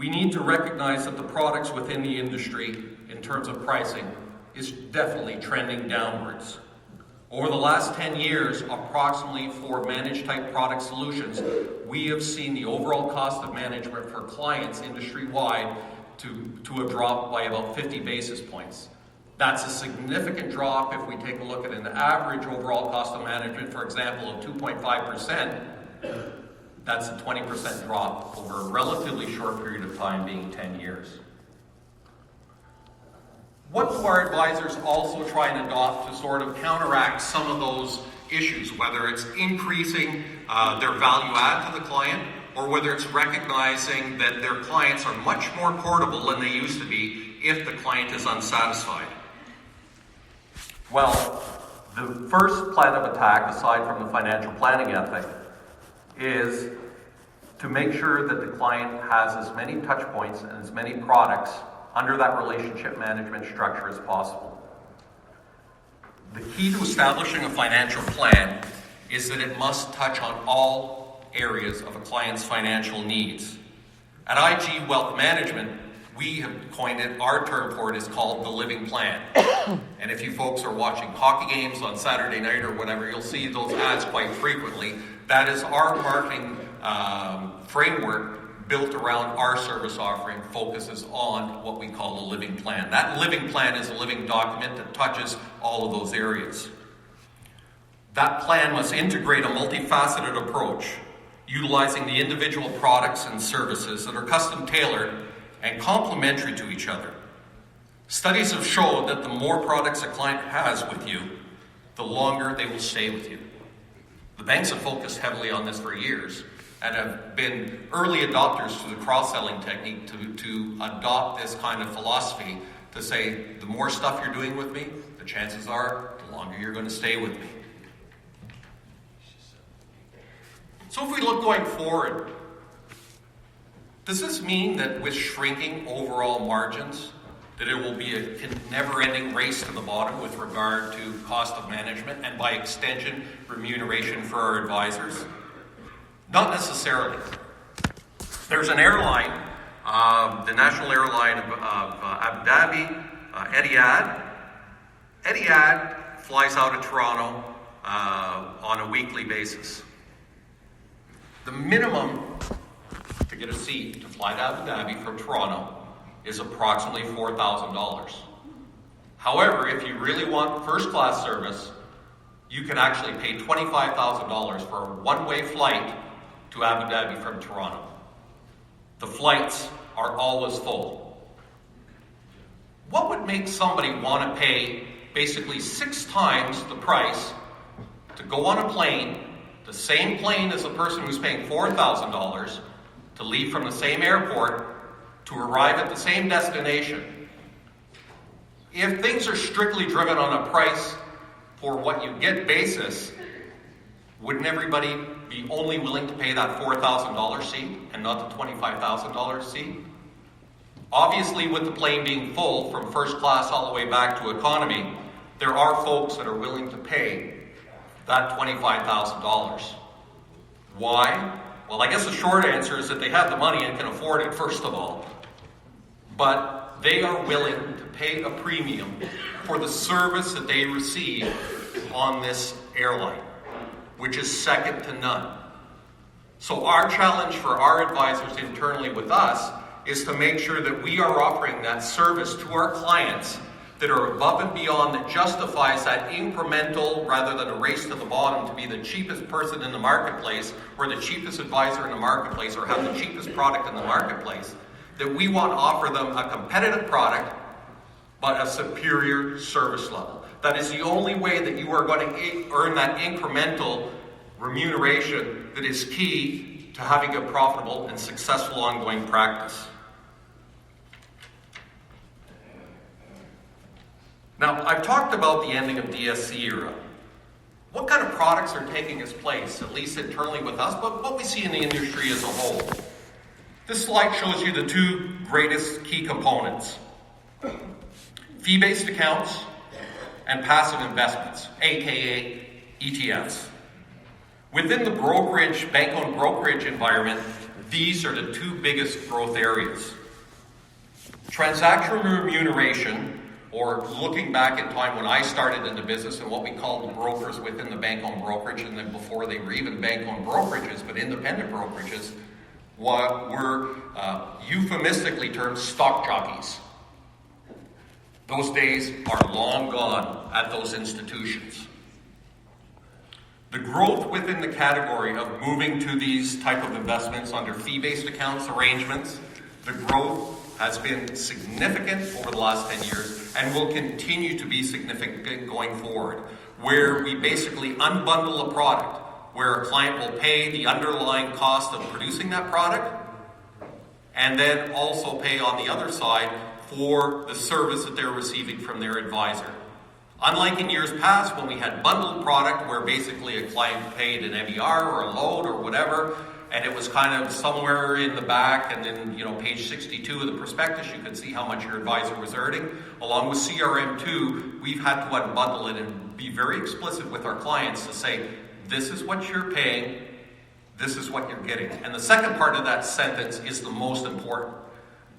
we need to recognize that the products within the industry, in terms of pricing, is definitely trending downwards. Over the last 10 years, approximately for managed type product solutions, we have seen the overall cost of management for clients industry-wide to have dropped by about 50 basis points. That's a significant drop if we take a look at an average overall cost of management, for example, of 2.5%. That's a 20% drop over a relatively short period of time, being 10 years. What do our advisors also try and adopt to sort of counteract some of those issues, whether it's increasing their value add to the client, or whether it's recognizing that their clients are much more portable than they used to be if the client is unsatisfied? Well, the first plan of attack, aside from the financial planning ethic, is to make sure that the client has as many touch points and as many products under that relationship management structure as possible. The key to establishing a financial plan is that it must touch on all areas of a client's financial needs. At IG Wealth Management, we have coined it, our term for it is called the living plan. And if you folks are watching hockey games on Saturday night or whatever, you'll see those ads quite frequently. That is our marketing framework built around our service offering, focuses on what we call the living plan. That living plan is a living document that touches all of those areas. That plan must integrate a multifaceted approach, utilizing the individual products and services that are custom tailored and complementary to each other. Studies have shown that the more products a client has with you, the longer they will stay with you. The banks have focused heavily on this for years and have been early adopters to the cross-selling technique to adopt this kind of philosophy to say, the more stuff you're doing with me, the chances are the longer you're going to stay with me. So if we look going forward, does this mean that with shrinking overall margins, that it will be a never-ending race to the bottom with regard to cost of management and by extension, remuneration for our advisors? Not necessarily. There's an airline, the national airline of Abu Dhabi, Etihad. Etihad flies out of Toronto on a weekly basis. The minimum to get a seat to fly to Abu Dhabi from Toronto is approximately $4,000. However, if you really want first-class service, you can actually pay $25,000 for a one-way flight to Abu Dhabi from Toronto. The flights are always full. What would make somebody want to pay basically 6 times the price to go on a plane, the same plane as the person who's paying $4,000, to leave from the same airport, to arrive at the same destination? If things are strictly driven on a price for what you get basis, wouldn't everybody be only willing to pay that $4,000 seat and not the $25,000 seat? Obviously, with the plane being full from first class all the way back to economy, there are folks that are willing to pay that $25,000. Why? Well, I guess the short answer is that they have the money and can afford it, first of all. But they are willing to pay a premium for the service that they receive on this airline, which is second to none. So our challenge for our advisors internally with us is to make sure that we are offering that service to our clients that are above and beyond, that justifies that incremental, rather than a race to the bottom to be the cheapest person in the marketplace or the cheapest advisor in the marketplace or have the cheapest product in the marketplace. That we want to offer them a competitive product but a superior service level. That is the only way that you are going to earn that incremental remuneration that is key to having a profitable and successful ongoing practice. Now, I've talked about the ending of DSC era. What kind of products are taking its place, at least internally with us, but what we see in the industry as a whole? This slide shows you the 2 greatest key components: fee-based accounts and passive investments, aka ETFs. Within the brokerage, bank-owned brokerage environment, these are the two biggest growth areas. Transactional remuneration, or looking back in time when I started in the business and what we called brokers within the bank-owned brokerage, and then before they were even bank-owned brokerages, but independent brokerages, were euphemistically termed stock jockeys. Those days are long gone at those institutions. The growth within the category of moving to these type of investments under fee-based accounts arrangements, the growth has been significant over the last 10 years and will continue to be significant going forward, where we basically unbundle a product, where a client will pay the underlying cost of producing that product and then also pay on the other side for the service that they're receiving from their advisor. Unlike in years past when we had bundled product where basically a client paid an MER or a load or whatever, and it was kind of somewhere in the back, and then, page 62 of the prospectus, you could see how much your advisor was earning. Along with CRM2, we've had to unbundle it and be very explicit with our clients to say, this is what you're paying, this is what you're getting. And the second part of that sentence is the most important.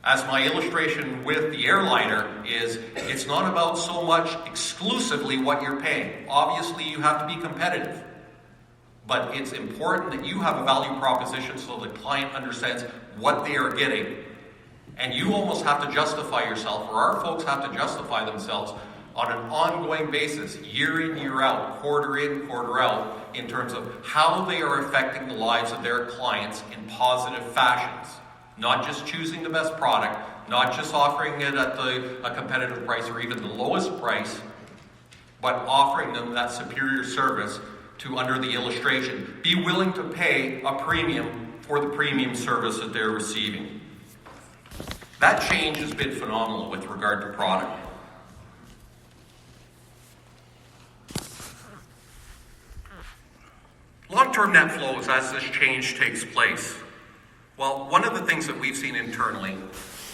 As my illustration with the airliner is, it's not about so much exclusively what you're paying. Obviously, you have to be competitive. But it's important that you have a value proposition so the client understands what they are getting. And you almost have to justify yourself, or our folks have to justify themselves on an ongoing basis, year in, year out, quarter in, quarter out, in terms of how they are affecting the lives of their clients in positive fashions. Not just choosing the best product, not just offering it at a competitive price or even the lowest price, but offering them that superior service to, under the illustration, be willing to pay a premium for the premium service that they're receiving. That change has been phenomenal with regard to product. Long-term net flows as this change takes place. Well, one of the things that we've seen internally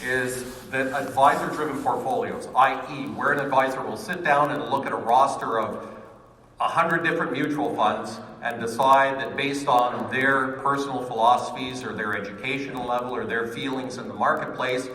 is that advisor-driven portfolios, i.e. where an advisor will sit down and look at a roster of 100 different mutual funds and decide that based on their personal philosophies or their educational level or their feelings in the marketplace,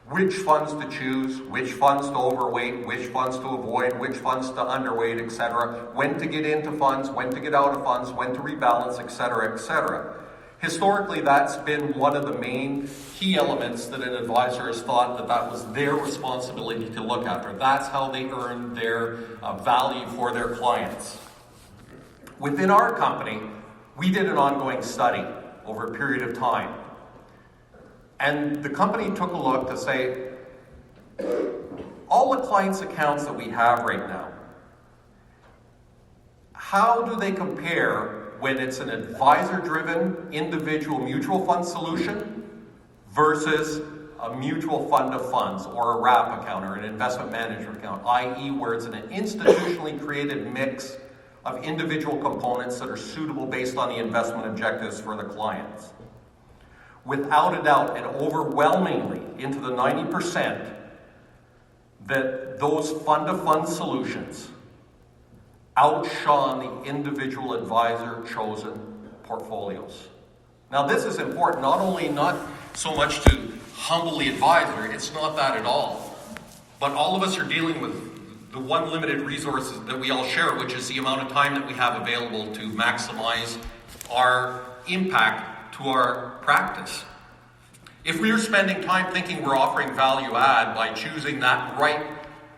which funds to choose, which funds to overweight, which funds to avoid, which funds to underweight, etc., when to get into funds, when to get out of funds, when to rebalance, etc., etc. Historically, that's been one of the main key elements that an advisor has thought that was their responsibility to look after. That's how they earn their value for their clients. Within our company, we did an ongoing study over a period of time. And the company took a look to say, all the clients' accounts that we have right now, how do they compare when it's an advisor-driven individual mutual fund solution versus a mutual fund of funds or a wrap account or an investment management account, i.e. where it's an institutionally created mix of individual components that are suitable based on the investment objectives for the clients. Without a doubt, and overwhelmingly into the 90%, that those fund-of-fund solutions outshone the individual advisor-chosen portfolios. Now, this is important, not so much to humble the advisor, it's not that at all. But all of us are dealing with the one limited resource that we all share, which is the amount of time that we have available to maximize our impact to our practice. If we are spending time thinking we're offering value add by choosing that right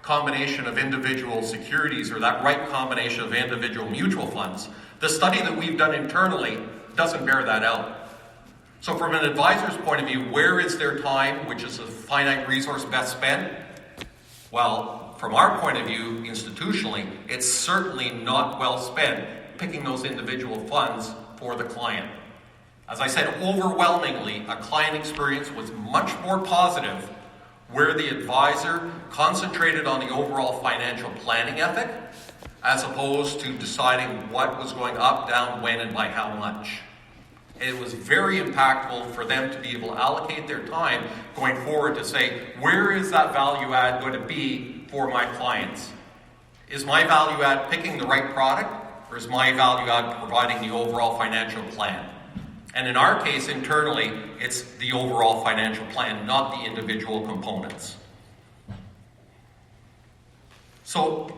combination of individual securities or that right combination of individual mutual funds, the study that we've done internally doesn't bear that out. So from an advisor's point of view, where is their time, which is a finite resource, best spent? Well, from our point of view, institutionally, it's certainly not well spent picking those individual funds for the client. As I said, overwhelmingly, a client experience was much more positive where the advisor concentrated on the overall financial planning ethic as opposed to deciding what was going up, down, when, and by how much. It was very impactful for them to be able to allocate their time going forward to say, where is that value add going to be for my clients? Is my value add picking the right product, or is my value add providing the overall financial plan? And in our case, internally, it's the overall financial plan, not the individual components. So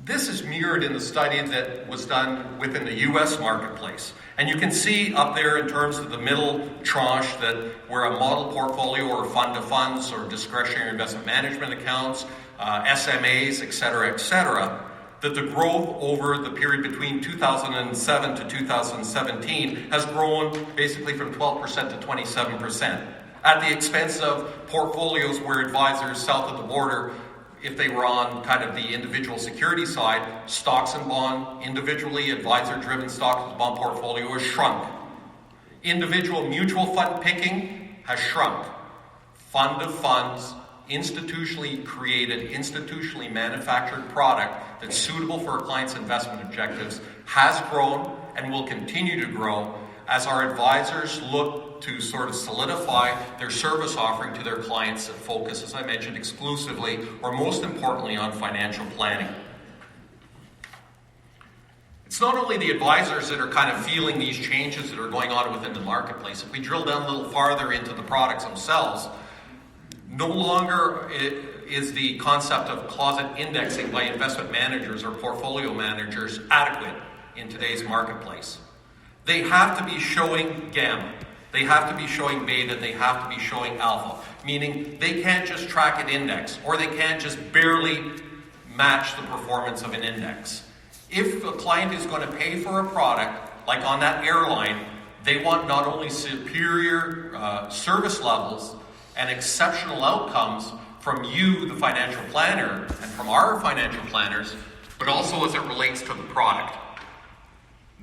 this is mirrored in the study that was done within the US marketplace. And you can see up there in terms of the middle tranche that where a model portfolio or fund of funds or discretionary investment management accounts, SMAs, et cetera, that the growth over the period between 2007 to 2017 has grown basically from 12% to 27%, at the expense of portfolios where advisors south of the border, if they were on kind of the individual security side, stocks and bond, individually advisor-driven stocks and bond portfolio has shrunk. Individual mutual fund picking has shrunk. Fund of funds, institutionally created, institutionally manufactured product that's suitable for a client's investment objectives has grown and will continue to grow as our advisors look to sort of solidify their service offering to their clients that focus, as I mentioned, exclusively or most importantly on financial planning. It's not only the advisors that are kind of feeling these changes that are going on within the marketplace. If we drill down a little farther into the products themselves, no longer is the concept of closet indexing by investment managers or portfolio managers adequate in today's marketplace. They have to be showing gamma. They have to be showing beta. They have to be showing alpha, meaning they can't just track an index or they can't just barely match the performance of an index. If a client is going to pay for a product, like on that airline, they want not only superior service levels and exceptional outcomes from you, the financial planner, and from our financial planners, but also as it relates to the product.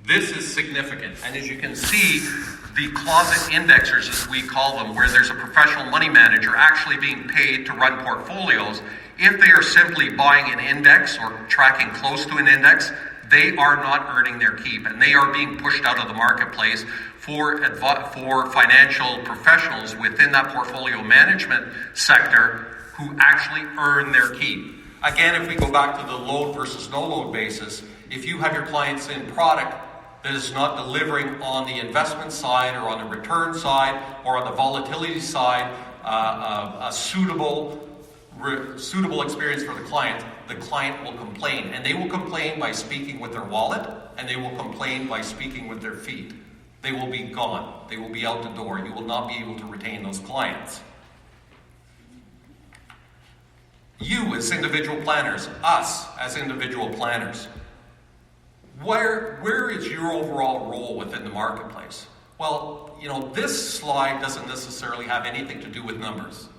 This is significant. And as you can see, the closet indexers, as we call them, where there's a professional money manager actually being paid to run portfolios, if they are simply buying an index or tracking close to an index, they are not earning their keep, and they are being pushed out of the marketplace for financial professionals within that portfolio management sector who actually earn their keep. Again, if we go back to the load versus no load basis, if you have your clients in product that is not delivering on the investment side or on the return side or on the volatility side a suitable experience for the client will complain. And they will complain by speaking with their wallet, and they will complain by speaking with their feet. They will be gone. They will be out the door. You will not be able to retain those clients. You as individual planners, us as individual planners, where is your overall role within the marketplace? Well, this slide doesn't necessarily have anything to do with numbers.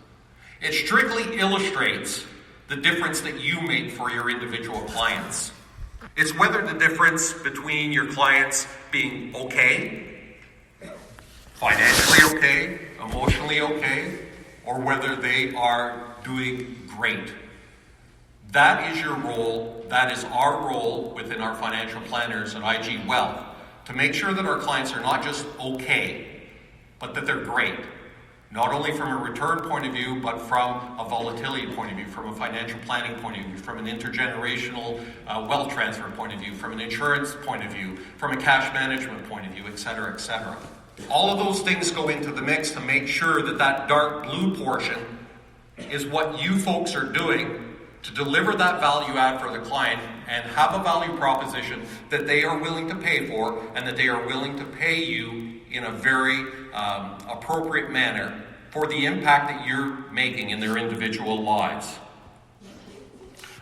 It strictly illustrates the difference that you make for your individual clients. It's whether the difference between your clients being okay, financially okay, emotionally okay, or whether they are doing great. That is your role. That is our role within our financial planners at IG Wealth, to make sure that our clients are not just okay, but that they're great. Not only from a return point of view, but from a volatility point of view, from a financial planning point of view, from an intergenerational wealth transfer point of view, from an insurance point of view, from a cash management point of view, et cetera, et cetera. All of those things go into the mix to make sure that that dark blue portion is what you folks are doing to deliver that value add for the client and have a value proposition that they are willing to pay for and that they are willing to pay you in a very appropriate manner for the impact that you're making in their individual lives.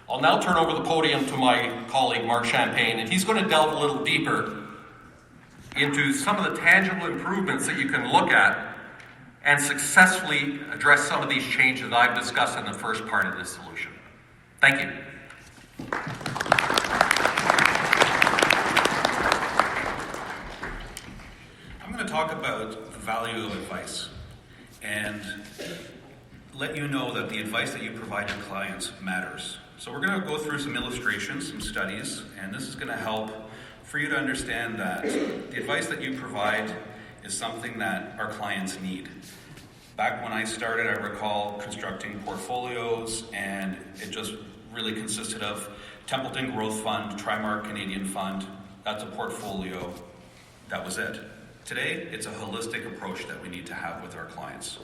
I'll now turn over the podium to my colleague Mark Champagne, and he's going to delve a little deeper into some of the tangible improvements that you can look at and successfully address some of these changes I've discussed in the first part of this solution. Thank you. I'm going to talk about the value of advice and let you know that the advice that you provide your clients matters. So we're going to go through some illustrations, some studies, and this is going to help for you to understand that the advice that you provide is something that our clients need. Back when I started, I recall constructing portfolios, and it just really consisted of Templeton Growth Fund, Trimark Canadian Fund. That's a portfolio. That was it. Today, it's a holistic approach that we need to have with our clients.